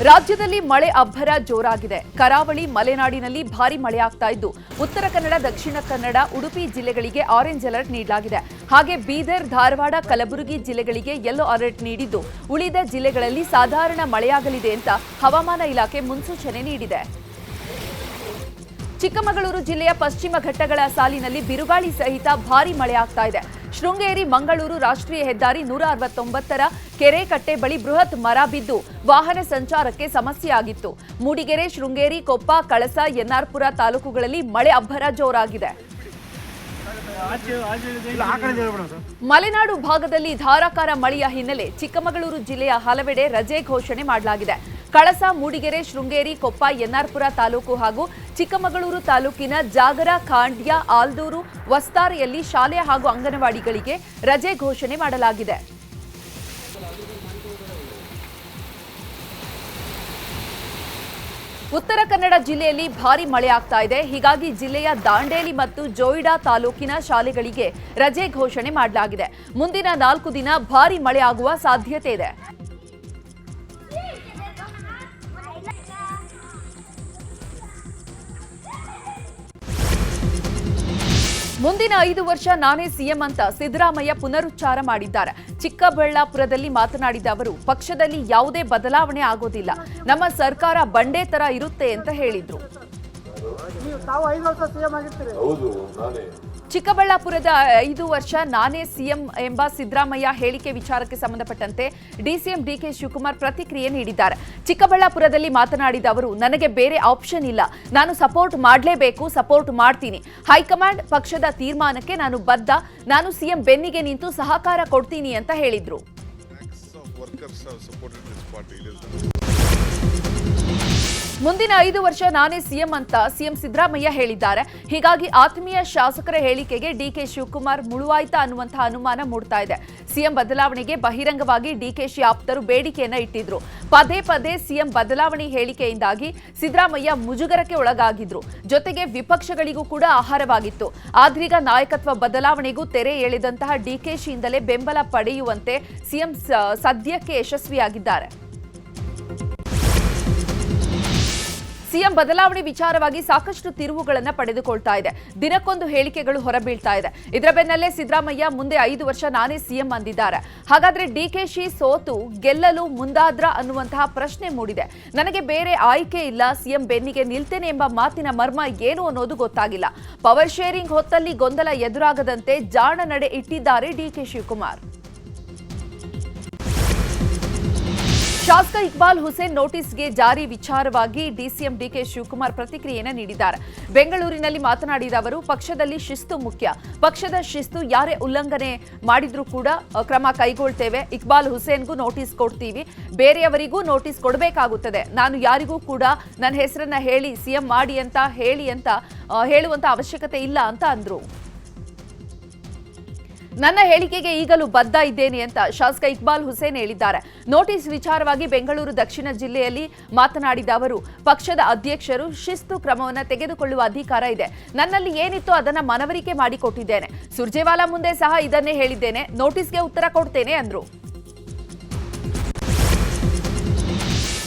ರಾಜ್ಯದಲ್ಲಿ ಮಳೆ ಅಬ್ಬರ ಜೋರಾಗಿದೆ. ಕರಾವಳಿ ಮಲೆನಾಡಿನಲ್ಲಿ ಭಾರಿ ಮಳೆಯಾಗ್ತಾ ಇದ್ದು ಉತ್ತರ ಕನ್ನಡ, ದಕ್ಷಿಣ ಕನ್ನಡ, ಉಡುಪಿ ಜಿಲ್ಲೆಗಳಿಗೆ ಆರೆಂಜ್ ಅಲರ್ಟ್ ನೀಡಲಾಗಿದೆ. ಹಾಗೆ ಬೀದರ್, ಧಾರವಾಡ, ಕಲಬುರಗಿ ಜಿಲ್ಲೆಗಳಿಗೆ ಯೆಲ್ಲೋ ಅಲರ್ಟ್ ನೀಡಿದ್ದು ಉಳಿದ ಜಿಲ್ಲೆಗಳಲ್ಲಿ ಸಾಧಾರಣ ಮಳೆಯಾಗಲಿದೆ ಅಂತ ಹವಾಮಾನ ಇಲಾಖೆ ಮುನ್ಸೂಚನೆ ನೀಡಿದೆ. ಚಿಕ್ಕಮಗಳೂರು ಜಿಲ್ಲೆಯ ಪಶ್ಚಿಮ ಘಟ್ಟಗಳ ಸಾಲಿನಲ್ಲಿ ಬಿರುಗಾಳಿ ಸಹಿತ ಭಾರಿ ಮಳೆಯಾಗ್ತಾ ಇದೆ. ಶೃಂಗೇರಿ ಮಂಗಳೂರು ರಾಷ್ಟ್ರೀಯ ಹೆದ್ದಾರಿ 169ರ ಕೆರೆ ಕಟ್ಟೆ ಬಳಿ ಬೃಹತ್ ಮರ ಬಿದ್ದು ವಾಹನ ಸಂಚಾರಕ್ಕೆ ಸಮಸ್ಯೆಯಾಗಿತ್ತು. ಮೂಡಿಗೆರೆ, ಶೃಂಗೇರಿ, ಕೊಪ್ಪ, ಕಳಸ, ಎನ್ಆರ್ಪುರ ತಾಲೂಕುಗಳಲ್ಲಿ ಮಳೆ ಅಬ್ಬರ ಜೋರಾಗಿದೆ. ಮಲೆನಾಡು ಭಾಗದಲ್ಲಿ ಧಾರಾಕಾರ ಮಳೆಯ ಹಿನ್ನೆಲೆ ಚಿಕ್ಕಮಗಳೂರು ಜಿಲ್ಲೆಯ ಹಲವೆಡೆ ರಜೆ ಘೋಷಣೆ ಮಾಡಲಾಗಿದೆ. ಕಳಸ, ಮೂಡಿಗೆರೆ, ಶೃಂಗೇರಿ, ಕೊಪ್ಪ, ಎನ್ಆರ್ಪುರ ತಾಲೂಕು ಹಾಗೂ ಚಿಕ್ಕಮಗಳೂರು ತಾಲೂಕಿನ ಜಾಗರ, ಖಾಂಡ್ಯ, ಆಲ್ದೂರು, ವಸ್ತಾರೆಯಲ್ಲಿ ಶಾಲೆ ಹಾಗೂ ಅಂಗನವಾಡಿಗಳಿಗೆ ರಜೆ ಘೋಷಣೆ ಮಾಡಲಾಗಿದೆ. ಉತ್ತರ ಕನ್ನಡ ಜಿಲ್ಲೆಯಲ್ಲಿ ಭಾರಿ ಮಳೆಯಾಗ್ತಾ ಇದೆ. ಹೀಗಾಗಿ ಜಿಲ್ಲೆಯ ದಾಂಡೇಲಿ ಮತ್ತು ಜೋಯಿಡಾ ತಾಲೂಕಿನ ಶಾಲೆಗಳಿಗೆ ರಜೆ ಘೋಷಣೆ ಮಾಡಲಾಗಿದೆ. ಮುಂದಿನ 4 ದಿನ ಭಾರಿ ಮಳೆಯಾಗುವ ಸಾಧ್ಯತೆ ಇದೆ. ಮುಂದಿನ 5 ವರ್ಷ ನಾನೇ ಸಿಎಂ ಅಂತ ಸಿದ್ದರಾಮಯ್ಯ ಪುನರುಚ್ಚಾರ ಮಾಡಿದ್ದಾರೆ. ಚಿಕ್ಕಬಳ್ಳಾಪುರದಲ್ಲಿ ಮಾತನಾಡಿದ ಅವರು, ಪಕ್ಷದಲ್ಲಿ ಯಾವುದೇ ಬದಲಾವಣೆ ಆಗೋದಿಲ್ಲ, ನಮ್ಮ ಸರ್ಕಾರ ಬಂಡೆ ತರ ಇರುತ್ತೆ ಅಂತ ಹೇಳಿದ್ರು. ಚಿಕ್ಕಬಳ್ಳಾಪುರದ 5 ವರ್ಷ ನಾನೇ ಸಿಎಂ ಎಂಬ ಸಿದ್ದರಾಮಯ್ಯ ಹೇಳಿಕೆ ವಿಚಾರಕ್ಕೆ ಸಂಬಂಧಪಟ್ಟಂತೆ ಡಿಸಿಎಂ ಡಿಕೆ ಶಿವಕುಮಾರ್ ಪ್ರತಿಕ್ರಿಯೆ ನೀಡಿದ್ದಾರೆ. ಚಿಕ್ಕಬಳ್ಳಾಪುರದಲ್ಲಿ ಮಾತನಾಡಿದ ಅವರು, ನನಗೆ ಬೇರೆ ಆಪ್ಷನ್ ಇಲ್ಲ, ನಾನು ಸಪೋರ್ಟ್ ಮಾಡಲೇಬೇಕು, ಸಪೋರ್ಟ್ ಮಾಡ್ತೀನಿ. ಹೈಕಮಾಂಡ್ ಪಕ್ಷದ ತೀರ್ಮಾನಕ್ಕೆ ನಾನು ಬದ್ಧ, ನಾನು ಸಿಎಂ ಬೆನ್ನಿಗೆ ನಿಂತು ಸಹಕಾರ ಕೊಡ್ತೀನಿ ಅಂತ ಹೇಳಿದ್ರು. ಮುಂದಿನ 5 ವರ್ಷ ನಾನೇ ಸಿಎಂ ಅಂತ ಸಿಎಂ ಸಿದ್ದರಾಮಯ್ಯ ಹೇಳಿದ್ದಾರೆ. ಹೀಗಾಗಿ ಆತ್ಮೀಯ ಶಾಸಕರ ಹೇಳಿಕೆಗೆ ಡಿಕೆ ಶಿವಕುಮಾರ್ ಮುಳುವಾಯ್ತಾ ಅನ್ನುವಂತಹ ಅನುಮಾನ ಮೂಡ್ತಾ ಇದೆ. ಸಿಎಂ ಬದಲಾವಣೆಗೆ ಬಹಿರಂಗವಾಗಿ ಡಿಕೆಶಿ ಆಪ್ತರು ಬೇಡಿಕೆಯನ್ನ ಇಟ್ಟಿದ್ರು. ಪದೇ ಪದೇ ಸಿಎಂ ಬದಲಾವಣೆ ಹೇಳಿಕೆಯಿಂದಾಗಿ ಸಿದ್ದರಾಮಯ್ಯ ಮುಜುಗರಕ್ಕೆ ಒಳಗಾಗಿದ್ರು. ಜೊತೆಗೆ ವಿಪಕ್ಷಗಳಿಗೂ ಕೂಡ ಆಹಾರವಾಗಿತ್ತು. ಆದ್ರೀಗ ನಾಯಕತ್ವ ಬದಲಾವಣೆಗೂ ತೆರೆ ಎಳೆದಂತಹ ಡಿಕೆಶಿಯಿಂದಲೇ ಬೆಂಬಲ ಪಡೆಯುವಂತೆ ಸಿಎಂ ಸದ್ಯಕ್ಕೆ ಯಶಸ್ವಿಯಾಗಿದ್ದಾರೆ. ಸಿಎಂ ಬದಲಾವಣೆ ವಿಚಾರವಾಗಿ ಸಾಕಷ್ಟು ತಿರುವುಗಳನ್ನು ಪಡೆದುಕೊಳ್ತಾ ಇದೆ. ದಿನಕ್ಕೊಂದು ಹೇಳಿಕೆಗಳು ಹೊರಬೀಳ್ತಾ ಇದೆ. ಇದರ ಬೆನ್ನಲ್ಲೇ ಸಿದ್ದರಾಮಯ್ಯ ಮುಂದೆ 5 ವರ್ಷ ನಾನೇ ಸಿಎಂ ಅಂದಿದ್ದಾರೆ. ಹಾಗಾದ್ರೆ ಡಿಕೆಶಿ ಸೋತು ಗೆಲ್ಲಲು ಮುಂದಾದ್ರ ಅನ್ನುವಂತಹ ಪ್ರಶ್ನೆ ಮೂಡಿದೆ. ನನಗೆ ಬೇರೆ ಆಯ್ಕೆ ಇಲ್ಲ, ಸಿಎಂ ಬೆನ್ನಿಗೆ ನಿಲ್ತೇನೆ ಎಂಬ ಮಾತಿನ ಮರ್ಮ ಏನು ಅನ್ನೋದು ಗೊತ್ತಾಗಿಲ್ಲ. ಪವರ್ ಶೇರಿಂಗ್ ಹೊತ್ತಲ್ಲಿ ಗೊಂದಲ ಎದುರಾಗದಂತೆ ಜಾಣ ನಡೆ ಇಟ್ಟಿದ್ದಾರೆ ಡಿಕೆ ಶಿವಕುಮಾರ್. ಶಾಸಕ ಇಕ್ಬಾಲ್ ಹುಸೇನ್ ನೋಟಿಸ್ಗೆ ಜಾರಿ ವಿಚಾರವಾಗಿ ಡಿಸಿಎಂ ಡಿಕೆ ಶಿವಕುಮಾರ್ ಪ್ರತಿಕ್ರಿಯೆಯನ್ನು ನೀಡಿದ್ದಾರೆ. ಬೆಂಗಳೂರಿನಲ್ಲಿ ಮಾತನಾಡಿದ ಅವರು, ಪಕ್ಷದಲ್ಲಿ ಶಿಸ್ತು ಮುಖ್ಯ, ಪಕ್ಷದ ಶಿಸ್ತು ಯಾರೇ ಉಲ್ಲಂಘನೆ ಮಾಡಿದ್ರೂ ಕೂಡ ಕ್ರಮ ಕೈಗೊಳ್ತೇವೆ. ಇಕ್ಬಾಲ್ ಹುಸೇನ್ಗೂ ನೋಟಿಸ್ ಕೊಡ್ತೀವಿ, ಬೇರೆಯವರಿಗೂ ನೋಟಿಸ್ ಕೊಡಬೇಕಾಗುತ್ತದೆ. ನಾನು ಯಾರಿಗೂ ಕೂಡ ನನ್ನ ಹೆಸರನ್ನ ಹೇಳಿ ಸಿಎಂ ಮಾಡಿ ಅಂತ ಹೇಳುವಂತ ಅವಶ್ಯಕತೆ ಇಲ್ಲ ಅಂತ ಅಂದ್ರು. ನನ್ನ ಹೇಳಿಕೆಗೆ ಈಗಲೂ ಬದ್ಧ ಇದ್ದೇನೆ ಅಂತ ಶಾಸಕ ಇಕ್ಬಾಲ್ ಹುಸೇನ್ ಹೇಳಿದ್ದಾರೆ. ನೋಟಿಸ್ ವಿಚಾರವಾಗಿ ಬೆಂಗಳೂರು ದಕ್ಷಿಣ ಜಿಲ್ಲೆಯಲ್ಲಿ ಮಾತನಾಡಿದ ಅವರು, ಪಕ್ಷದ ಅಧ್ಯಕ್ಷರು ಶಿಸ್ತು ಕ್ರಮವನ್ನು ತೆಗೆದುಕೊಳ್ಳುವ ಅಧಿಕಾರ ಇದೆ. ನನ್ನಲ್ಲಿ ಏನಿತ್ತು ಅದನ್ನ ಮನವರಿಕೆ ಮಾಡಿಕೊಟ್ಟಿದ್ದೇನೆ. ಸುರ್ಜೇವಾಲಾ ಮುಂದೆ ಸಹ ಇದನ್ನೇ ಹೇಳಿದ್ದೇನೆ. ನೋಟಿಸ್ಗೆ ಉತ್ತರ ಕೊಡ್ತೇನೆ ಅಂದ್ರು.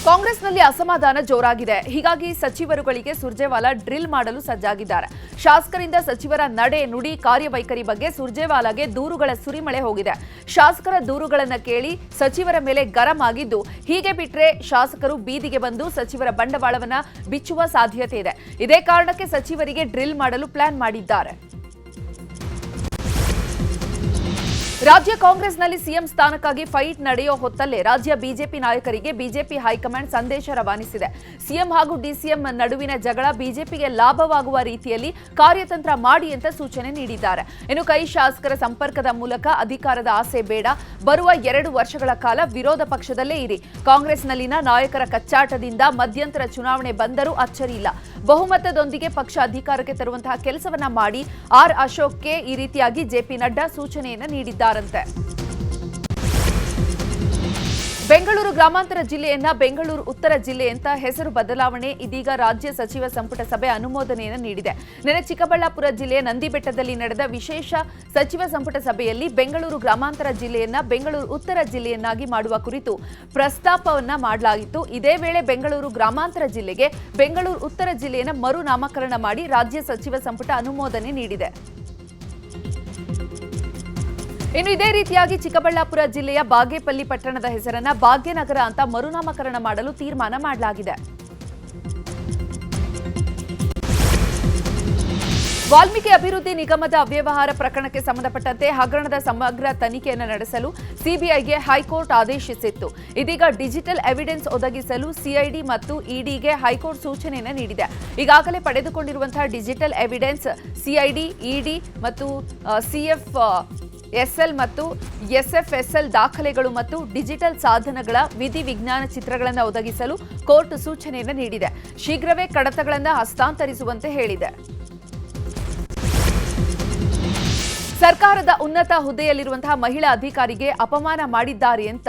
ಕಾಂಗ್ರೆಸ್ನಲ್ಲಿ ಅಸಮಾಧಾನ ಜೋರಾಗಿದೆ. ಹೀಗಾಗಿ ಸಚಿವರುಗಳಿಗೆ ಸುರ್ಜೇವಾಲಾ ಡ್ರಿಲ್ ಮಾಡಲು ಸಜ್ಜಾಗಿದ್ದಾರೆ. ಶಾಸಕರಿಂದ ಸಚಿವರ ನಡೆ, ನುಡಿ, ಕಾರ್ಯವೈಖರಿ ಬಗ್ಗೆ ಸುರ್ಜೇವಾಲಾಗೆ ದೂರುಗಳ ಸುರಿಮಳೆ ಹೋಗಿದೆ. ಶಾಸಕರ ದೂರುಗಳನ್ನು ಕೇಳಿ ಸಚಿವರ ಮೇಲೆ ಗರಂ ಆಗಿದ್ದು, ಹೀಗೆ ಬಿಟ್ರೆ ಶಾಸಕರು ಬೀದಿಗೆ ಬಂದು ಸಚಿವರ ಬಂಡವಾಳವನ್ನ ಬಿಚ್ಚುವ ಸಾಧ್ಯತೆ ಇದೆ. ಇದೇ ಕಾರಣಕ್ಕೆ ಸಚಿವರಿಗೆ ಡ್ರಿಲ್ ಮಾಡಲು ಪ್ಲಾನ್ ಮಾಡಿದ್ದಾರೆ. ರಾಜ್ಯ ಕಾಂಗ್ರೆಸ್ನಲ್ಲಿ ಸಿಎಂ ಸ್ಥಾನಕ್ಕಾಗಿ ಫೈಟ್ ನಡೆಯೋ ಹೊತ್ತಲ್ಲೇ ರಾಜ್ಯ ಬಿಜೆಪಿ ನಾಯಕರಿಗೆ ಬಿಜೆಪಿ ಹೈಕಮಾಂಡ್ ಸಂದೇಶ ರವಾನಿಸಿದೆ. ಸಿಎಂ ಹಾಗೂ ಡಿಸಿಎಂ ನಡುವಿನ ಜಗಳ ಬಿಜೆಪಿಗೆ ಲಾಭವಾಗುವ ರೀತಿಯಲ್ಲಿ ಕಾರ್ಯತಂತ್ರ ಮಾಡಿ ಅಂತ ಸೂಚನೆ ನೀಡಿದ್ದಾರೆ. ಇನ್ನು ಕೈ ಶಾಸಕರ ಸಂಪರ್ಕದ ಮೂಲಕ ಅಧಿಕಾರದ ಆಸೆ ಬೇಡ, ಬರುವ 2 ವರ್ಷಗಳ ಕಾಲ ವಿರೋಧ ಪಕ್ಷದಲ್ಲೇ ಇರಿ. ಕಾಂಗ್ರೆಸ್ನಲ್ಲಿನ ನಾಯಕರ ಕಚ್ಚಾಟದಿಂದ ಮಧ್ಯಂತರ ಚುನಾವಣೆ ಬಂದರೂ ಅಚ್ಚರಿಯಿಲ್ಲ. ಬಹುಮತದೊಂದಿಗೆ ಪಕ್ಷ ಅಧಿಕಾರಕ್ಕೆ ತರುವಂತಹ ಕೆಲಸವನ್ನ ಮಾಡಿ. ಆರ್ ಅಶೋಕ್ಗೆ ಈ ರೀತಿಯಾಗಿ ಜೆಪಿ ನಡ್ಡಾ ಸೂಚನೆಯನ್ನು ನೀಡಿದ್ದಾರಂತೆ. ಬೆಂಗಳೂರು ಗ್ರಾಮಾಂತರ ಜಿಲ್ಲೆಯನ್ನ ಬೆಂಗಳೂರು ಉತ್ತರ ಜಿಲ್ಲೆ ಅಂತ ಹೆಸರು ಬದಲಾವಣೆ ಇದೀಗ ರಾಜ್ಯ ಸಚಿವ ಸಂಪುಟ ಸಭೆ ಅನುಮೋದನೆಯನ್ನು ನೀಡಿದೆ. ನಿನ್ನೆ ಚಿಕ್ಕಬಳ್ಳಾಪುರ ಜಿಲ್ಲೆಯ ನಂದಿಬೆಟ್ಟದಲ್ಲಿ ನಡೆದ ವಿಶೇಷ ಸಚಿವ ಸಂಪುಟ ಸಭೆಯಲ್ಲಿ ಬೆಂಗಳೂರು ಗ್ರಾಮಾಂತರ ಜಿಲ್ಲೆಯನ್ನ ಬೆಂಗಳೂರು ಉತ್ತರ ಜಿಲ್ಲೆಯನ್ನಾಗಿ ಮಾಡುವ ಕುರಿತು ಪ್ರಸ್ತಾಪವನ್ನ ಮಾಡಲಾಗಿತ್ತು. ಇದೇ ವೇಳೆ ಬೆಂಗಳೂರು ಗ್ರಾಮಾಂತರ ಜಿಲ್ಲೆಗೆ ಬೆಂಗಳೂರು ಉತ್ತರ ಜಿಲ್ಲೆಯನ್ನು ಮರು ನಾಮಕರಣ ಮಾಡಿ ರಾಜ್ಯ ಸಚಿವ ಸಂಪುಟ ಅನುಮೋದನೆ ನೀಡಿದೆ. ಇನ್ನು ಇದೇ ರೀತಿಯಾಗಿ ಚಿಕ್ಕಬಳ್ಳಾಪುರ ಜಿಲ್ಲೆಯ ಬಾಗೇಪಲ್ಲಿ ಪಟ್ಟಣದ ಹೆಸರನ್ನ ಭಾಗ್ಯನಗರ ಅಂತ ಮರುನಾಮಕರಣ ಮಾಡಲು ತೀರ್ಮಾನ ಮಾಡಲಾಗಿದೆ. ವಾಲ್ಮೀಕಿ ಅಭಿವೃದ್ಧಿ ನಿಗಮದ ಅವ್ಯವಹಾರ ಪ್ರಕರಣಕ್ಕೆ ಸಂಬಂಧಪಟ್ಟಂತೆ ಹಗರಣದ ಸಮಗ್ರ ತನಿಖೆಯನ್ನು ನಡೆಸಲು ಸಿಬಿಐಗೆ ಹೈಕೋರ್ಟ್ ಆದೇಶಿಸಿತ್ತು. ಇದೀಗ ಡಿಜಿಟಲ್ ಎವಿಡೆನ್ಸ್ ಒದಗಿಸಲು ಸಿಐಡಿ ಮತ್ತು ಇಡಿಗೆ ಹೈಕೋರ್ಟ್ ಸೂಚನೆಯನ್ನು ನೀಡಿದೆ. ಈಗಾಗಲೇ ಪಡೆದುಕೊಂಡಿರುವಂತಹ ಡಿಜಿಟಲ್ ಎವಿಡೆನ್ಸ್ ಸಿಐಡಿ, ಇಡಿ ಮತ್ತು ಎಸ್ಎಲ್ ಮತ್ತು ಎಸ್ಎಫ್ಎಸ್ಎಲ್ ದಾಖಲೆಗಳು ಮತ್ತು ಡಿಜಿಟಲ್ ಸಾಧನಗಳ ವಿಧಿವಿಜ್ಞಾನ ಚಿತ್ರಗಳನ್ನು ಒದಗಿಸಲು ಕೋರ್ಟ್ ಸೂಚನೆಯನ್ನು ನೀಡಿದೆ. ಶೀಘ್ರವೇ ಕಡತಗಳನ್ನು ಹಸ್ತಾಂತರಿಸುವಂತೆ ಹೇಳಿದೆ. ಸರ್ಕಾರದ ಉನ್ನತ ಹುದ್ದೆಯಲ್ಲಿರುವಂತಹ ಮಹಿಳಾ ಅಧಿಕಾರಿಗೆ ಅಪಮಾನ ಮಾಡಿದ್ದಾರೆ ಅಂತ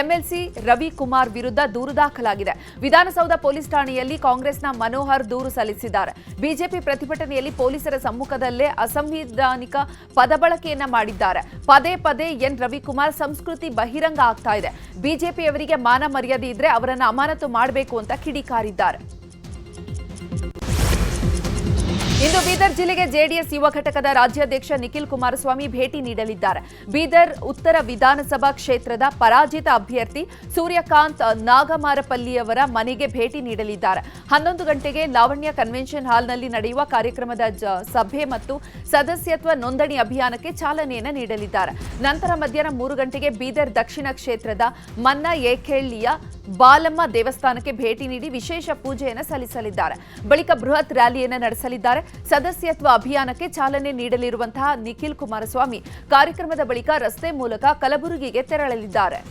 ಎಂಎಲ್ಸಿ ರವಿಕುಮಾರ್ ವಿರುದ್ಧ ದೂರು ದಾಖಲಾಗಿದೆ. ವಿಧಾನಸೌಧ ಪೊಲೀಸ್ ಠಾಣೆಯಲ್ಲಿ ಕಾಂಗ್ರೆಸ್ನ ಮನೋಹರ್ ದೂರು ಸಲ್ಲಿಸಿದ್ದಾರೆ. ಬಿಜೆಪಿ ಪ್ರತಿಭಟನೆಯಲ್ಲಿ ಪೊಲೀಸರ ಸಮ್ಮುಖದಲ್ಲೇ ಅಸಂವಿಧಾನಿಕ ಪದಬಳಕೆಯನ್ನ ಮಾಡಿದ್ದಾರೆ. ಪದೇ ಪದೇ ಎನ್ ರವಿಕುಮಾರ್ ಸಂಸ್ಕೃತಿ ಬಹಿರಂಗ ಆಗ್ತಾ ಇದೆ. ಬಿಜೆಪಿಯವರಿಗೆ ಮಾನ ಮರ್ಯಾದೆ ಇದ್ರೆ ಅವರನ್ನು ಅಮಾನತು ಮಾಡಬೇಕು ಅಂತ ಕಿಡಿಕಾರಿದ್ದಾರೆ. ಇಂದು ಬೀದರ್ ಜಿಲ್ಲೆಗೆ ಜೆಡಿಎಸ್ ಯುವ ಘಟಕದ ರಾಜ್ಯಾಧ್ಯಕ್ಷ ನಿಖಿಲ್ ಕುಮಾರಸ್ವಾಮಿ ಭೇಟಿ ನೀಡಲಿದ್ದಾರೆ. ಬೀದರ್ ಉತ್ತರ ವಿಧಾನಸಭಾ ಕ್ಷೇತ್ರದ ಪರಾಜಿತ ಅಭ್ಯರ್ಥಿ ಸೂರ್ಯಕಾಂತ್ ನಾಗಮಾರಪಲ್ಲಿಯವರ ಮನೆಗೆ ಭೇಟಿ ನೀಡಲಿದ್ದಾರೆ. 11 ಗಂಟೆಗೆ ಲಾವಣ್ಯ ಕನ್ವೆನ್ಷನ್ ಹಾಲ್ನಲ್ಲಿ ನಡೆಯುವ ಕಾರ್ಯಕ್ರಮದ ಸಭೆ ಮತ್ತು ಸದಸ್ಯತ್ವ ನೋಂದಣಿ ಅಭಿಯಾನಕ್ಕೆ ಚಾಲನೆಯನ್ನು ನೀಡಲಿದ್ದಾರೆ. ನಂತರ ಮಧ್ಯಾಹ್ನ 3 ಗಂಟೆಗೆ ಬೀದರ್ ದಕ್ಷಿಣ ಕ್ಷೇತ್ರದ ಮನ್ನ ಏಕೆಳ್ಳಿಯ ಬಾಲಮ್ಮ ದೇವಸ್ಥಾನಕ್ಕೆ ಭೇಟಿ ನೀಡಿ ವಿಶೇಷ ಪೂಜೆಯನ್ನು ಸಲ್ಲಿಸಲಿದ್ದಾರೆ. ಬಳಿಕ ಬೃಹತ್ ರ್ಯಾಲಿಯನ್ನು ನಡೆಸಲಿದ್ದಾರೆ. ಸದಸ್ಯತ್ವ ಅಭಿಯಾನಕ್ಕೆ ಚಾಲನೆ ನೀಡಲಿರುವಂತಹ ನಿಖಿಲ್ ಕುಮಾರಸ್ವಾಮಿ ಕಾರ್ಯಕ್ರಮದ ಬಳಿಕ ರಸ್ತೆ ಮೂಲಕ ಕಲಬುರಗಿಗೆ ತೆರಳಲಿದ್ದಾರೆ.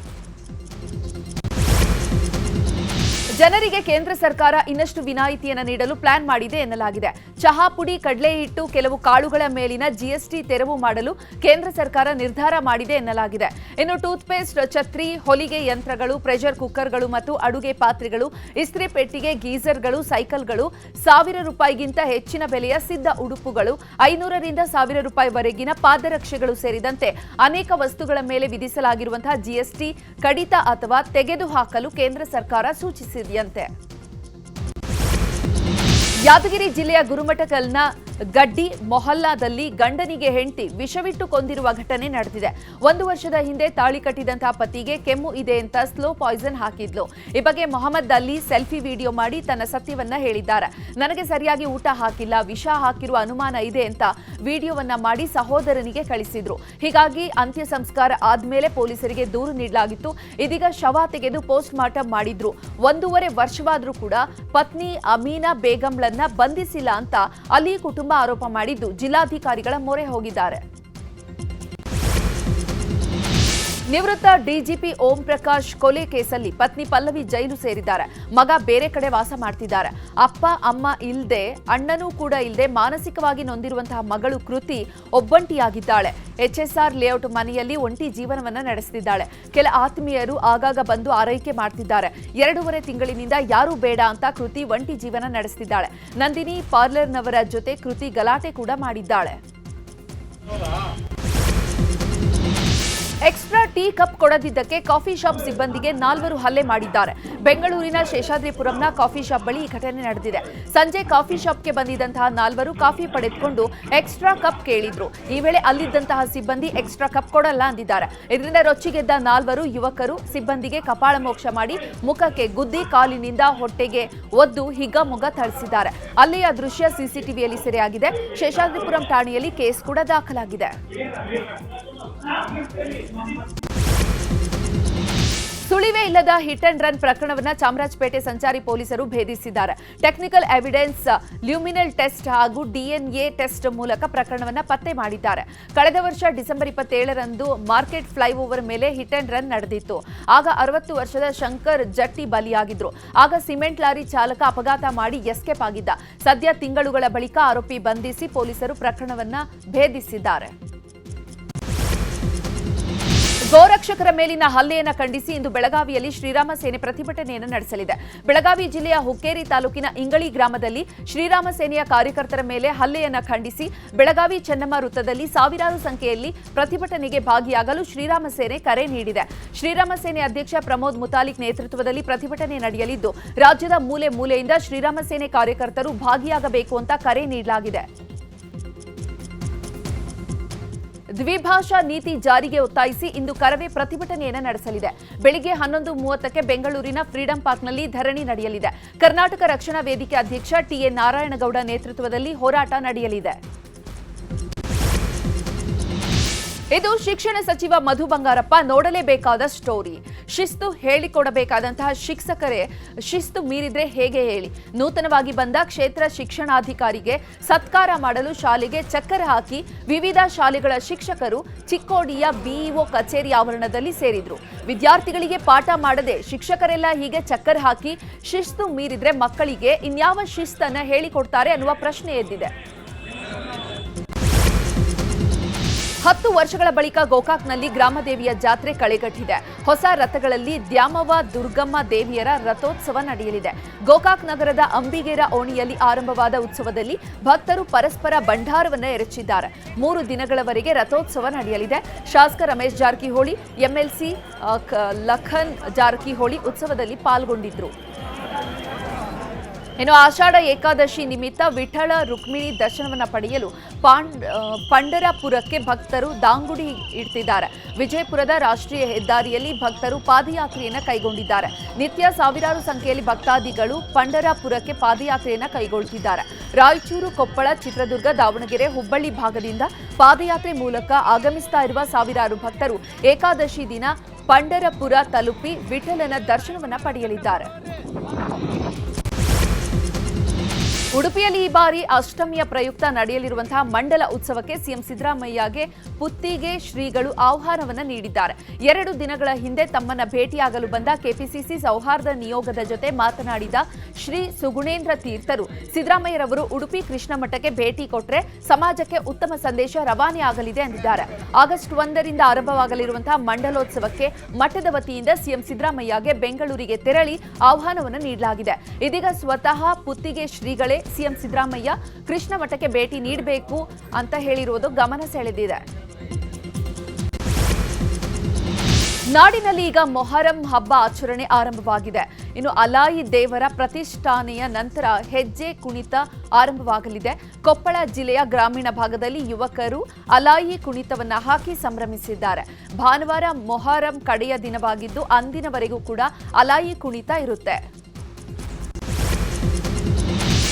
ಜನರಿಗೆ ಕೇಂದ್ರ ಸರ್ಕಾರ ಇನ್ನಷ್ಟು ವಿನಾಯಿತಿಯನ್ನು ನೀಡಲು ಪ್ಲಾನ್ ಮಾಡಿದೆ ಎನ್ನಲಾಗಿದೆ. ಚಹಾ ಪುಡಿ, ಕಡಲೆ ಹಿಟ್ಟು, ಕೆಲವು ಕಾಳುಗಳ ಮೇಲಿನ ಜಿಎಸ್ಟಿ ತೆರವು ಮಾಡಲು ಕೇಂದ್ರ ಸರ್ಕಾರ ನಿರ್ಧಾರ ಮಾಡಿದೆ ಎನ್ನಲಾಗಿದೆ. ಇನ್ನು ಟೂತ್ಪೇಸ್ಟ್, ಛತ್ರಿ, ಹೊಲಿಗೆ ಯಂತ್ರಗಳು, ಪ್ರೆಷರ್ ಕುಕ್ಕರ್ಗಳು ಮತ್ತು ಅಡುಗೆ ಪಾತ್ರೆಗಳು, ಇಸ್ತ್ರಿ ಪೆಟ್ಟಿಗೆ, ಗೀಸರ್ಗಳು, ಸೈಕಲ್ಗಳು, ₹1,000ಗಿಂತ ಹೆಚ್ಚಿನ ಬೆಲೆಯ ಸಿದ್ಧ ಉಡುಪುಗಳು, ₹500ರಿಂದ ₹1,000ವರೆಗಿನ ಪಾದರಕ್ಷೆಗಳು ಸೇರಿದಂತೆ ಅನೇಕ ವಸ್ತುಗಳ ಮೇಲೆ ವಿಧಿಸಲಾಗಿರುವಂತಹ ಜಿಎಸ್ಟಿ ಕಡಿತ ಅಥವಾ ತೆಗೆದುಹಾಕಲು ಕೇಂದ್ರ ಸರ್ಕಾರ ಸೂಚಿಸಿದೆ. ಯಾದಗಿರಿ ಜಿಲ್ಲೆಯ ಗುರುಮಠಕಲ್ನ ಗಡ್ಡಿ ಮೊಹಲ್ಲಾದಲ್ಲಿ ಗಂಡನಿಗೆ ಹೆಂಡತಿ ವಿಷವಿಟ್ಟು ಕೊಂದಿರುವ ಘಟನೆ ನಡೆದಿದೆ. 1 ವರ್ಷದ ಹಿಂದೆ ತಾಳಿ ಕಟ್ಟಿದಂತಹ ಪತಿಗೆ ಕೆಮ್ಮು ಇದೆ ಅಂತ ಸ್ಲೋ ಪಾಯ್ಸನ್ ಹಾಕಿದ್ಲು. ಈ ಬಗ್ಗೆ ಮೊಹಮ್ಮದ್ ಅಲಿ ಸೆಲ್ಫಿ ವಿಡಿಯೋ ಮಾಡಿ ತನ್ನ ಸತ್ಯವನ್ನ ಹೇಳಿದ್ದಾರೆ. ನನಗೆ ಸರಿಯಾಗಿ ಊಟ ಹಾಕಿಲ್ಲ, ವಿಷ ಹಾಕಿರುವ ಅನುಮಾನ ಇದೆ ಅಂತ ವಿಡಿಯೋವನ್ನ ಮಾಡಿ ಸಹೋದರನಿಗೆ ಕಳಿಸಿದ್ರು. ಹೀಗಾಗಿ ಅಂತ್ಯ ಸಂಸ್ಕಾರ ಆದ್ಮೇಲೆ ಪೊಲೀಸರಿಗೆ ದೂರು ನೀಡಲಾಗಿತ್ತು. ಇದೀಗ ಶವ ತೆಗೆದು ಪೋಸ್ಟ್ ಮಾರ್ಟಂ ಮಾಡಿದ್ರು. 1.5 ವರ್ಷವಾದ್ರೂ ಕೂಡ ಪತ್ನಿ ಅಮೀನಾ ಬೇಗಂಳನ್ನ ಬಂಧಿಸಿಲ್ಲ ಅಂತ ಅಲಿ ಕುಟುಂಬ ಆರೋಪ ಮಾಡಿದ್ದು ಜಿಲ್ಲಾಧಿಕಾರಿಗಳ ಮೊರೆ ಹೋಗಿದ್ದಾರೆ. ನಿವೃತ್ತ ಡಿಜಿಪಿ ಓಂ ಪ್ರಕಾಶ್ ಕೊಲೆ ಕೇಸಲ್ಲಿ ಪತ್ನಿ ಪಲ್ಲವಿ ಜೈಲು ಸೇರಿದ್ದಾರೆ. ಮಗ ಬೇರೆ ಕಡೆ ವಾಸ ಮಾಡ್ತಿದ್ದಾರೆ. ಅಪ್ಪ ಅಮ್ಮ ಇಲ್ಲದೆ, ಅಣ್ಣನೂ ಕೂಡ ಇಲ್ಲದೆ ಮಾನಸಿಕವಾಗಿ ನೊಂದಿರುವಂತಹ ಮಗಳು ಕೃತಿ ಒಬ್ಬಂಟಿಯಾಗಿದ್ದಾಳೆ. ಎಚ್ಎಸ್ಆರ್ ಲೇಔಟ್ ಮನೆಯಲ್ಲಿ ಒಂಟಿ ಜೀವನವನ್ನ ನಡೆಸುತ್ತಿದ್ದಾಳೆ. ಕೆಲ ಆತ್ಮೀಯರು ಆಗಾಗ ಬಂದು ಆರೈಕೆ ಮಾಡ್ತಿದ್ದಾರೆ. 2.5 ತಿಂಗಳಿನಿಂದ ಯಾರೂ ಬೇಡ ಅಂತ ಕೃತಿ ಒಂಟಿ ಜೀವನ ನಡೆಸುತ್ತಿದ್ದಾಳೆ. ನಂದಿನಿ ಪಾರ್ಲರ್ನವರ ಜೊತೆ ಕೃತಿ ಗಲಾಟೆ ಕೂಡ ಮಾಡಿದ್ದಾಳೆ. ಎಕ್ಸ್ಟ್ರಾ ಟೀ ಕಪ್ ಕೊಡದಿದ್ದಕ್ಕೆ ಕಾಫಿ ಶಾಪ್ ಸಿಬ್ಬಂದಿಗೆ 4 ಹಲ್ಲೆ ಮಾಡಿದ್ದಾರೆ. ಬೆಂಗಳೂರಿನ ಶೇಷಾದ್ರಿಪುರಂನ ಕಾಫಿ ಶಾಪ್ ಬಳಿ ಈ ಘಟನೆ ನಡೆದಿದೆ. ಸಂಜೆ ಕಾಫಿ ಶಾಪ್ಗೆ ಬಂದಿದ್ದಂತಹ 4 ಕಾಫಿ ಪಡೆದುಕೊಂಡು ಎಕ್ಸ್ಟ್ರಾ ಕಪ್ ಕೇಳಿದ್ರು. ಈ ವೇಳೆ ಅಲ್ಲಿದ್ದಂತಹ ಸಿಬ್ಬಂದಿ ಎಕ್ಸ್ಟ್ರಾ ಕಪ್ ಕೊಡಲ್ಲ ಅಂದಿದ್ದಾರೆ. ಇದರಿಂದ ರೊಚ್ಚಿಗೆದ್ದ 4 ಯುವಕರು ಸಿಬ್ಬಂದಿಗೆ ಕಪಾಳ ಮೋಕ್ಷ ಮಾಡಿ ಮುಖಕ್ಕೆ ಗುದ್ದಿ, ಕಾಲಿನಿಂದ ಹೊಟ್ಟೆಗೆ ಒದ್ದು ಹಿಗ್ಗಾಮುಗ್ಗಾ ಥಳಿಸಿದ್ದಾರೆ. ಅಲ್ಲಿಯ ದೃಶ್ಯ ಸಿಸಿಟಿವಿಯಲ್ಲಿ ಸೆರೆಯಾಗಿದೆ. ಶೇಷಾದ್ರಿಪುರಂ ಠಾಣೆಯಲ್ಲಿ ಕೇಸ್ ಕೂಡ ದಾಖಲಾಗಿದೆ. ಸುಳಿವೇ ಇಲ್ಲದ ಹಿಟ್ ಅಂಡ್ ರನ್ ಪ್ರಕರಣವನ್ನು ಚಾಮರಾಜಪೇಟೆ ಸಂಚಾರಿ ಪೊಲೀಸರು ಭೇದಿಸಿದ್ದಾರೆ. ಟೆಕ್ನಿಕಲ್ ಎವಿಡೆನ್ಸ್, ಲ್ಯೂಮಿನಲ್ ಟೆಸ್ಟ್ ಹಾಗೂ ಡಿಎನ್ಎ ಟೆಸ್ಟ್ ಮೂಲಕ ಪ್ರಕರಣವನ್ನು ಪತ್ತೆ ಮಾಡಿದ್ದಾರೆ. ಕಳೆದ ವರ್ಷ ಡಿಸೆಂಬರ್ 27ರಂದು ಮಾರ್ಕೆಟ್ ಫ್ಲೈಓವರ್ ಮೇಲೆ ಹಿಟ್ ಅಂಡ್ ರನ್ ನಡೆದಿತ್ತು. ಆಗ 60 ವರ್ಷದ ಶಂಕರ್ ಜಟ್ಟಿ ಬಲಿಯಾಗಿದ್ರು. ಆಗ ಸಿಮೆಂಟ್ ಲಾರಿ ಚಾಲಕ ಅಪಘಾತ ಮಾಡಿ ಎಸ್ಕೇಪ್ ಆಗಿದ್ದ. ಸದ್ಯ ತಿಂಗಳುಗಳ ಬಳಿಕ ಆರೋಪಿ ಬಂಧಿಸಿ ಪೊಲೀಸರು ಪ್ರಕರಣವನ್ನು ಭೇದಿಸಿದ್ದಾರೆ. ಗೋರಕ್ಷಕರ ಮೇಲಿನ ಹಲ್ಲೆಯನ್ನು ಖಂಡಿಸಿ ಇಂದು ಬೆಳಗಾವಿಯಲ್ಲಿ ಶ್ರೀರಾಮ ಸೇನೆ ಪ್ರತಿಭಟನೆಯನ್ನು ನಡೆಸಲಿದೆ. ಬೆಳಗಾವಿ ಜಿಲ್ಲೆಯ ಹುಕ್ಕೇರಿ ತಾಲೂಕಿನ ಇಂಗಳಿ ಗ್ರಾಮದಲ್ಲಿ ಶ್ರೀರಾಮ ಸೇನೆಯ ಕಾರ್ಯಕರ್ತರ ಮೇಲೆ ಹಲ್ಲೆಯನ್ನು ಖಂಡಿಸಿ ಬೆಳಗಾವಿ ಚೆನ್ನಮ್ಮ ವೃತ್ತದಲ್ಲಿ ಸಾವಿರಾರು ಸಂಖ್ಯೆಯಲ್ಲಿ ಪ್ರತಿಭಟನೆಗೆ ಭಾಗಿಯಾಗಲು ಶ್ರೀರಾಮ ಸೇನೆ ಕರೆ ನೀಡಿದೆ. ಶ್ರೀರಾಮ ಸೇನೆ ಅಧ್ಯಕ್ಷ ಪ್ರಮೋದ್ ಮುತಾಲಿಕ್ ನೇತೃತ್ವದಲ್ಲಿ ಪ್ರತಿಭಟನೆ ನಡೆಯಲಿದ್ದು ರಾಜ್ಯದ ಮೂಲೆ ಮೂಲೆಯಿಂದ ಶ್ರೀರಾಮ ಸೇನೆ ಕಾರ್ಯಕರ್ತರು ಭಾಗಿಯಾಗಬೇಕು ಅಂತ ಕರೆ ನೀಡಲಾಗಿದೆ. ದ್ವಿಭಾಷಾ ನೀತಿ ಜಾರಿಗೆ ಒತ್ತಾಯಿಸಿ ಇಂದು ಕರವೇ ಪ್ರತಿಭಟನೆಯನ್ನು ನಡೆಸಲಿದೆ. ಬೆಳಿಗ್ಗೆ 11:30ಕ್ಕೆ ಬೆಂಗಳೂರಿನ ಫ್ರೀಡಂ ಪಾರ್ಕ್ನಲ್ಲಿ ಧರಣಿ ನಡೆಯಲಿದೆ. ಕರ್ನಾಟಕ ರಕ್ಷಣಾ ವೇದಿಕೆ ಅಧ್ಯಕ್ಷ ಟಿಎ ನಾರಾಯಣಗೌಡ ನೇತೃತ್ವದಲ್ಲಿ ಹೋರಾಟ ನಡೆಯಲಿದೆ. ಇದು ಶಿಕ್ಷಣ ಸಚಿವ ಮಧು ಬಂಗಾರಪ್ಪ ನೋಡಲೇಬೇಕಾದ ಸ್ಟೋರಿ. ಶಿಸ್ತು ಹೇಳಿಕೊಡಬೇಕಾದಂತಹ ಶಿಕ್ಷಕರೇ ಶಿಸ್ತು ಮೀರಿದ್ರೆ ಹೇಗೆ ಹೇಳಿ? ನೂತನವಾಗಿ ಬಂದ ಕ್ಷೇತ್ರ ಶಿಕ್ಷಣಾಧಿಕಾರಿಗೆ ಸತ್ಕಾರ ಮಾಡಲು ಶಾಲೆಗೆ ಚಕ್ಕರ್ ಹಾಕಿ ವಿವಿಧ ಶಾಲೆಗಳ ಶಿಕ್ಷಕರು ಚಿಕ್ಕೋಡಿಯ ಬಿಇಒ ಕಚೇರಿ ಆವರಣದಲ್ಲಿ ಸೇರಿದ್ರು. ವಿದ್ಯಾರ್ಥಿಗಳಿಗೆ ಪಾಠ ಮಾಡದೆ ಶಿಕ್ಷಕರೆಲ್ಲ ಹೀಗೆ ಚಕ್ಕರ್ ಹಾಕಿ ಶಿಸ್ತು ಮೀರಿದ್ರೆ ಮಕ್ಕಳಿಗೆ ಇನ್ಯಾವ ಶಿಸ್ತನ್ನ ಹೇಳಿಕೊಡ್ತಾರೆ ಅನ್ನುವ ಪ್ರಶ್ನೆ ಎದ್ದಿದೆ. 10 ವರ್ಷಗಳ ಬಳಿಕ ಗೋಕಾಕ್ನಲ್ಲಿ ಗ್ರಾಮದೇವಿಯ ಜಾತ್ರೆ ಕಳೆಗಟ್ಟಿದೆ. ಹೊಸ ರಥಗಳಲ್ಲಿ ದ್ಯಾಮವ್ವ ದುರ್ಗಮ್ಮ ದೇವಿಯರ ರಥೋತ್ಸವ ನಡೆಯಲಿದೆ. ಗೋಕಾಕ್ ನಗರದ ಅಂಬಿಗೇರ ಓಣಿಯಲ್ಲಿ ಆರಂಭವಾದ ಉತ್ಸವದಲ್ಲಿ ಭಕ್ತರು ಪರಸ್ಪರ ಭಂಡಾರವನ್ನು ಎರಚಿದ್ದಾರೆ. 3 ದಿನಗಳವರೆಗೆ ರಥೋತ್ಸವ ನಡೆಯಲಿದೆ. ಶಾಸಕ ರಮೇಶ್ ಜಾರಕಿಹೊಳಿ, ಎಂಎಲ್ಸಿ ಲಖನ್ ಜಾರಕಿಹೊಳಿ ಉತ್ಸವದಲ್ಲಿ ಪಾಲ್ಗೊಂಡಿದ್ರು. ಇನ್ನು ಆಷಾಢ ಏಕಾದಶಿ ನಿಮಿತ್ತ ವಿಠ್ಠಲ ರುಕ್ಮಿಣಿ ದರ್ಶನವನ್ನು ಪಡೆಯಲು ಪಂಢರಪುರಕ್ಕೆ ಭಕ್ತರು ದಾಂಗುಡಿ ಇಡ್ತಿದ್ದಾರೆ. ವಿಜಯಪುರದ ರಾಷ್ಟ್ರೀಯ ಹೆದ್ದಾರಿಯಲ್ಲಿ ಭಕ್ತರು ಪಾದಯಾತ್ರೆಯನ್ನು ಕೈಗೊಂಡಿದ್ದಾರೆ. ನಿತ್ಯ ಸಾವಿರಾರು ಸಂಖ್ಯೆಯಲ್ಲಿ ಭಕ್ತಾದಿಗಳು ಪಂಢರಪುರಕ್ಕೆ ಪಾದಯಾತ್ರೆಯನ್ನು ಕೈಗೊಳ್ಳುತ್ತಿದ್ದಾರೆ. ರಾಯಚೂರು, ಕೊಪ್ಪಳ, ಚಿತ್ರದುರ್ಗ, ದಾವಣಗೆರೆ, ಹುಬ್ಬಳ್ಳಿ ಭಾಗದಿಂದ ಪಾದಯಾತ್ರೆ ಮೂಲಕ ಆಗಮಿಸ್ತಾ ಇರುವ ಸಾವಿರಾರು ಭಕ್ತರು ಏಕಾದಶಿ ದಿನ ಪಂಢರಪುರ ತಲುಪಿ ವಿಠ್ಠಲನ ದರ್ಶನವನ್ನು ಪಡೆಯಲಿದ್ದಾರೆ. ಉಡುಪಿಯಲ್ಲಿ ಈ ಬಾರಿ ಅಷ್ಟಮಿಯ ಪ್ರಯುಕ್ತ ನಡೆಯಲಿರುವಂತಹ ಮಂಡಲ ಉತ್ಸವಕ್ಕೆ ಸಿಎಂ ಸಿದ್ದರಾಮಯ್ಯಗೆ ಪುತ್ತಿಗೆ ಶ್ರೀಗಳು ಆಹ್ವಾನವನ್ನು ನೀಡಿದ್ದಾರೆ. 2 ದಿನಗಳ ಹಿಂದೆ ತಮ್ಮನ್ನ ಭೇಟಿಯಾಗಲು ಬಂದ ಕೆಪಿಸಿಸಿ ಸೌಹಾರ್ದ ನಿಯೋಗದ ಜೊತೆ ಮಾತನಾಡಿದ ಶ್ರೀ ಸುಗುಣೇಂದ್ರ ತೀರ್ಥರು ಸಿದ್ದರಾಮಯ್ಯರವರು ಉಡುಪಿ ಕೃಷ್ಣ ಮಠಕ್ಕೆ ಭೇಟಿ ಕೊಟ್ಟರೆ ಸಮಾಜಕ್ಕೆ ಉತ್ತಮ ಸಂದೇಶ ರವಾನೆ ಆಗಲಿದೆ ಎಂದಿದ್ದಾರೆ. ಆಗಸ್ಟ್ 1ರಿಂದ ಆರಂಭವಾಗಲಿರುವಂತಹ ಮಂಡಲೋತ್ಸವಕ್ಕೆ ಮಠದ ವತಿಯಿಂದ ಸಿಎಂ ಸಿದ್ದರಾಮಯ್ಯಗೆ ಬೆಂಗಳೂರಿಗೆ ತೆರಳಿ ಆಹ್ವಾನವನ್ನು ನೀಡಲಾಗಿದೆ. ಇದೀಗ ಸ್ವತಃ ಪುತ್ತಿಗೆ ಶ್ರೀಗಳೇ ಸಿಎಂ ಸಿದ್ದರಾಮಯ್ಯ ಕೃಷ್ಣ ಮಠಕ್ಕೆ ಭೇಟಿ ನೀಡಬೇಕು ಅಂತ ಹೇಳಿರುವುದು ಗಮನ ಸೆಳೆದಿದೆ. ನಾಡಿನಲ್ಲಿ ಈಗ ಮೊಹರಂ ಹಬ್ಬ ಆಚರಣೆ ಆರಂಭವಾಗಿದೆ. ಇನ್ನು ಅಲಾಯಿ ದೇವರ ಪ್ರತಿಷ್ಠಾನೆಯ ನಂತರ ಹೆಜ್ಜೆ ಕುಣಿತ ಆರಂಭವಾಗಲಿದೆ. ಕೊಪ್ಪಳ ಜಿಲ್ಲೆಯ ಗ್ರಾಮೀಣ ಭಾಗದಲ್ಲಿ ಯುವಕರು ಅಲಾಯಿ ಕುಣಿತವನ್ನ ಹಾಕಿ ಸಂಭ್ರಮಿಸಿದ್ದಾರೆ. ಭಾನುವಾರ ಮೊಹರಂ ಕಡೆಯ ದಿನವಾಗಿದ್ದು ಅಂದಿನವರೆಗೂ ಕೂಡ ಅಲಾಯಿ ಕುಣಿತ ಇರುತ್ತೆ.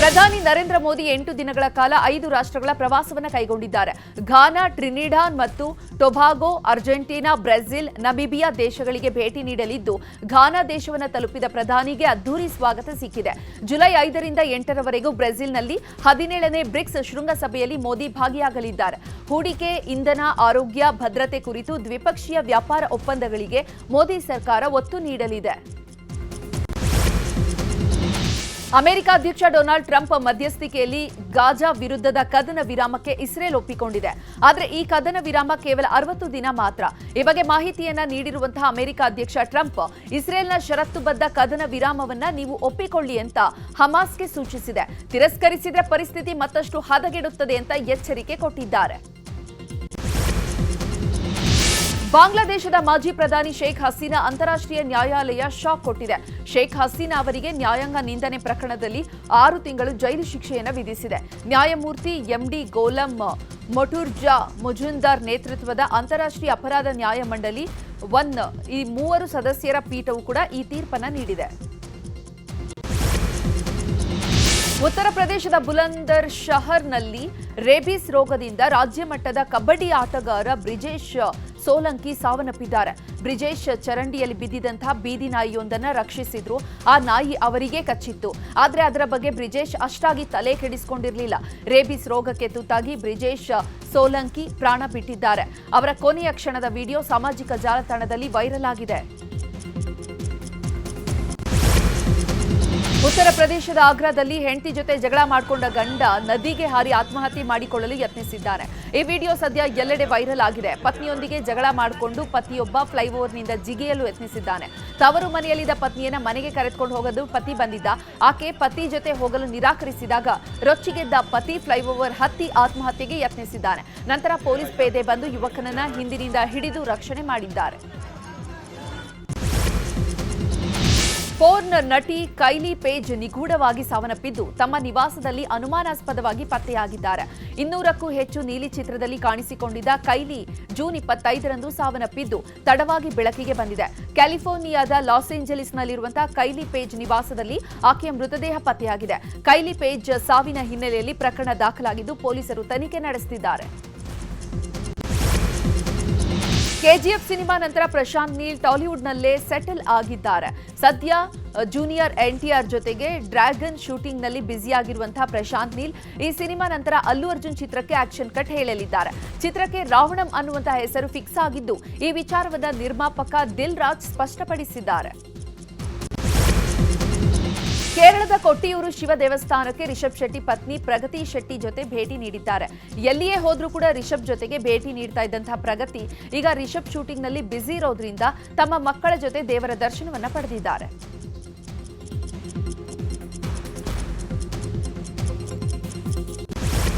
ಪ್ರಧಾನಿ ನರೇಂದ್ರ ಮೋದಿ 8 ದಿನಗಳ ಕಾಲ 5 ರಾಷ್ಟ್ರಗಳ ಪ್ರವಾಸವನ್ನು ಕೈಗೊಂಡಿದ್ದಾರೆ. ಘಾನಾ, ಟ್ರಿನಿಡಾಡ್ ಮತ್ತು ಟೊಬಾಗೊ, ಅರ್ಜೆಂಟೀನಾ, ಬ್ರೆಜಿಲ್, ನಮಿಬಿಯಾ ದೇಶಗಳಿಗೆ ಭೇಟಿ ನೀಡಲಿದ್ದು ಘಾನಾ ದೇಶವನ್ನು ತಲುಪಿದ ಪ್ರಧಾನಿಗೆ ಅದ್ದೂರಿ ಸ್ವಾಗತ ಸಿಕ್ಕಿದೆ. ಜುಲೈ 5ರಿಂದ 8ರವರೆಗೂ ಬ್ರೆಜಿಲ್ನಲ್ಲಿ 17ನೇ ಬ್ರಿಕ್ಸ್ ಶೃಂಗಸಭೆಯಲ್ಲಿ ಮೋದಿ ಭಾಗಿಯಾಗಲಿದ್ದಾರೆ. ಹೂಡಿಕೆ, ಇಂಧನ, ಆರೋಗ್ಯ, ಭದ್ರತೆ ಕುರಿತು ದ್ವಿಪಕ್ಷೀಯ ವ್ಯಾಪಾರ ಒಪ್ಪಂದಗಳಿಗೆ ಮೋದಿ ಸರ್ಕಾರ ಒತ್ತು ನೀಡಲಿದೆ. ಅಮೆರಿಕ ಅಧ್ಯಕ್ಷ ಡೊನಾಲ್ಡ್ ಟ್ರಂಪ್ ಮಧ್ಯಸ್ಥಿಕೆಯಲ್ಲಿ ಗಾಜಾ ವಿರುದ್ಧದ ಕದನ ವಿರಾಮಕ್ಕೆ ಇಸ್ರೇಲ್ ಒಪ್ಪಿಕೊಂಡಿದೆ. ಆದರೆ ಈ ಕದನ ವಿರಾಮ ಕೇವಲ 60 ದಿನ ಮಾತ್ರ. ಈ ಬಗ್ಗೆ ಮಾಹಿತಿಯನ್ನ ನೀಡಿರುವಂತಹ ಅಮೆರಿಕ ಅಧ್ಯಕ್ಷ ಟ್ರಂಪ್ ಇಸ್ರೇಲ್ನ ಷರತ್ತುಬದ್ಧ ಕದನ ವಿರಾಮವನ್ನ ನೀವು ಒಪ್ಪಿಕೊಳ್ಳಿ ಅಂತ ಹಮಾಸ್ಗೆ ಸೂಚಿಸಿದೆ. ತಿರಸ್ಕರಿಸಿದ್ರೆ ಪರಿಸ್ಥಿತಿ ಮತ್ತಷ್ಟು ಹದಗೆಡುತ್ತದೆ ಅಂತ ಎಚ್ಚರಿಕೆ ಕೊಟ್ಟಿದ್ದಾರೆ. ಬಾಂಗ್ಲಾದೇಶದ ಮಾಜಿ ಪ್ರಧಾನಿ ಶೇಖ್ ಹಸೀನಾ ಅಂತಾರಾಷ್ಟ್ರೀಯ ನ್ಯಾಯಾಲಯ ಶಾಕ್ ಕೊಟ್ಟಿದೆ. ಶೇಖ್ ಹಸೀನಾ ಅವರಿಗೆ ನ್ಯಾಯಾಂಗ ನಿಂದನೆ ಪ್ರಕರಣದಲ್ಲಿ 6 ತಿಂಗಳು ಜೈಲು ಶಿಕ್ಷೆಯನ್ನು ವಿಧಿಸಿದೆ. ನ್ಯಾಯಮೂರ್ತಿ ಎಂಡಿ ಗೋಲಂ ಮೊಟುರ್ಜಾ ಮುಜುಂದಾರ್ ನೇತೃತ್ವದ ಅಂತಾರಾಷ್ಟ್ರೀಯ ಅಪರಾಧ ನ್ಯಾಯಮಂಡಳಿ 1 ಈ 3 ಸದಸ್ಯರ ಪೀಠವು ಕೂಡ ಈ ತೀರ್ಪನ್ನು ನೀಡಿದೆ. ಉತ್ತರ ಪ್ರದೇಶದ ಬುಲಂದರ್ ಶಹರ್ನಲ್ಲಿ ರೇಬಿಸ್ ರೋಗದಿಂದ ರಾಜ್ಯ ಮಟ್ಟದ ಕಬಡ್ಡಿ ಆಟಗಾರ ಬ್ರಿಜೇಶ್ ಸೋಲಂಕಿ ಸಾವನ್ನಪ್ಪಿದ್ದಾರೆ. ಬ್ರಿಜೇಶ್ ಚರಂಡಿಯಲ್ಲಿ ಬಿದ್ದಿದ್ದಂತಹ ಬೀದಿ ನಾಯಿಯೊಂದನ್ನು ರಕ್ಷಿಸಿದ್ರು. ಆ ನಾಯಿ ಅವರಿಗೆ ಕಚ್ಚಿತ್ತು. ಆದರೆ ಅದರ ಬಗ್ಗೆ ಬ್ರಿಜೇಶ್ ಅಷ್ಟಾಗಿ ತಲೆ ಕೆಡಿಸಿಕೊಂಡಿರಲಿಲ್ಲ. ರೇಬಿಸ್ ರೋಗಕ್ಕೆ ತುತ್ತಾಗಿ ಬ್ರಿಜೇಶ್ ಸೋಲಂಕಿ ಪ್ರಾಣ ಬಿಟ್ಟಿದ್ದಾರೆ. ಅವರ ಕೊನೆಯ ಕ್ಷಣದ ವಿಡಿಯೋ ಸಾಮಾಜಿಕ ಜಾಲತಾಣದಲ್ಲಿ ವೈರಲ್ ಆಗಿದೆ. ಉತ್ತರ ಪ್ರದೇಶದ ಆಗ್ರಾದಲ್ಲಿ ಹೆಂಡತಿ ಜೊತೆ ಜಗಳ ಮಾಡಿಕೊಂಡ ಗಂಡ ನದಿಗೆ ಹಾರಿ ಆತ್ಮಹತ್ಯೆ ಮಾಡಿಕೊಳ್ಳಲು ಯತ್ನಿಸಿದ್ದಾನೆ. ಈ ವಿಡಿಯೋ ಸದ್ಯ ಎಲ್ಲೆಡೆ ವೈರಲ್ ಆಗಿದೆ. ಪತ್ನಿಯೊಂದಿಗೆ ಜಗಳ ಮಾಡಿಕೊಂಡು ಪತಿಯೊಬ್ಬ ಫ್ಲೈಓವರ್ನಿಂದ ಜಿಗಿಯಲು ಯತ್ನಿಸಿದ್ದಾನೆ. ತವರು ಮನೆಯಲ್ಲಿದ್ದ ಪತ್ನಿಯನ್ನ ಮನೆಗೆ ಕರೆದುಕೊಂಡು ಹೋಗಲು ಪತಿ ಬಂದಿದ್ದ. ಆಕೆ ಪತಿ ಜೊತೆ ಹೋಗಲು ನಿರಾಕರಿಸಿದಾಗ ರೊಚ್ಚಿಗೆದ್ದ ಪತಿ ಫ್ಲೈಓವರ್ ಹತ್ತಿ ಆತ್ಮಹತ್ಯೆಗೆ ಯತ್ನಿಸಿದ್ದಾನೆ. ನಂತರ ಪೊಲೀಸ್ ಪೇದೆ ಬಂದು ಯುವಕನನ್ನ ಹಿಂದಿನಿಂದ ಹಿಡಿದು ರಕ್ಷಣೆ ಮಾಡಿದ್ದಾರೆ. ಪೋರ್ನ್ ನಟಿ ಕೈಲಿ ಪೇಜ್ ನಿಗೂಢವಾಗಿ ಸಾವನ್ನಪ್ಪಿದ್ದು ತಮ್ಮ ನಿವಾಸದಲ್ಲಿ ಅನುಮಾನಾಸ್ಪದವಾಗಿ ಪತ್ತೆಯಾಗಿದ್ದಾರೆ. 200ಕ್ಕೂ ಹೆಚ್ಚು ನೀಲಿ ಚಿತ್ರದಲ್ಲಿ ಕಾಣಿಸಿಕೊಂಡಿದ್ದ ಕೈಲಿ ಜೂನ್ 25ರಂದು ಸಾವನ್ನಪ್ಪಿದ್ದು ತಡವಾಗಿ ಬೆಳಕಿಗೆ ಬಂದಿದೆ. ಕ್ಯಾಲಿಫೋರ್ನಿಯಾದ ಲಾಸ್ ಏಂಜಲೀಸ್ನಲ್ಲಿರುವಂತಹ ಕೈಲಿ ಪೇಜ್ ನಿವಾಸದಲ್ಲಿ ಆಕೆಯ ಮೃತದೇಹ ಪತ್ತೆಯಾಗಿದೆ. ಕೈಲಿ ಪೇಜ್ ಸಾವಿನ ಹಿನ್ನೆಲೆಯಲ್ಲಿ ಪ್ರಕರಣ ದಾಖಲಾಗಿದ್ದು ಪೊಲೀಸರು ತನಿಖೆ ನಡೆಸುತ್ತಿದ್ದಾರೆ. ಕೆಜಿಎಫ್ ಸಿನಿಮಾ ನಂತರ ಪ್ರಶಾಂತ್ ನೀಲ್ ಟಾಲಿವುಡ್ನಲ್ಲೇ ಸೆಟಲ್ ಆಗಿದ್ದಾರೆ. ಸದ್ಯ ಜೂನಿಯರ್ ಎನ್ಟಿಆರ್ ಜೊತೆಗೆ ಡ್ರ್ಯಾಗನ್ ಶೂಟಿಂಗ್ನಲ್ಲಿ ಬ್ಯುಸಿಯಾಗಿರುವಂತಹ ಪ್ರಶಾಂತ್ ನೀಲ್ ಈ ಸಿನಿಮಾ ನಂತರ ಅಲ್ಲು ಅರ್ಜುನ್ ಚಿತ್ರಕ್ಕೆ ಆಕ್ಷನ್ ಕಟ್ ಹೇಳಲಿದ್ದಾರೆ. ಚಿತ್ರಕ್ಕೆ ರಾವಣಂ ಅನ್ನುವಂತಹ ಹೆಸರು ಫಿಕ್ಸ್ ಆಗಿದ್ದು ಈ ವಿಚಾರವನ್ನ ನಿರ್ಮಾಪಕ ದಿಲ್ ರಾಜ್ ಸ್ಪಷ್ಟಪಡಿಸಿದ್ದಾರೆ. ಕೇರಳದ ಕೊಟ್ಟಿಯೂರು ಶಿವ ದೇವಸ್ಥಾನಕ್ಕೆ ರಿಷಬ್ ಶೆಟ್ಟಿ ಪತ್ನಿ ಪ್ರಗತಿ ಶೆಟ್ಟಿ ಜೊತೆ ಭೇಟಿ ನೀಡಿದ್ದಾರೆ. ಎಲ್ಲಿಯೇ ಹೋದ್ರೂ ಕೂಡ ರಿಷಬ್ ಜೊತೆಗೆ ಭೇಟಿ ನೀಡ್ತಾ ಇದ್ದಂತಹ ಪ್ರಗತಿ ಈಗ ರಿಷಬ್ ಶೂಟಿಂಗ್ನಲ್ಲಿ ಬ್ಯುಸಿ ಇರೋದ್ರಿಂದ ತಮ್ಮ ಮಕ್ಕಳ ಜೊತೆ ದೇವರ ದರ್ಶನವನ್ನ ಪಡೆದಿದ್ದಾರೆ.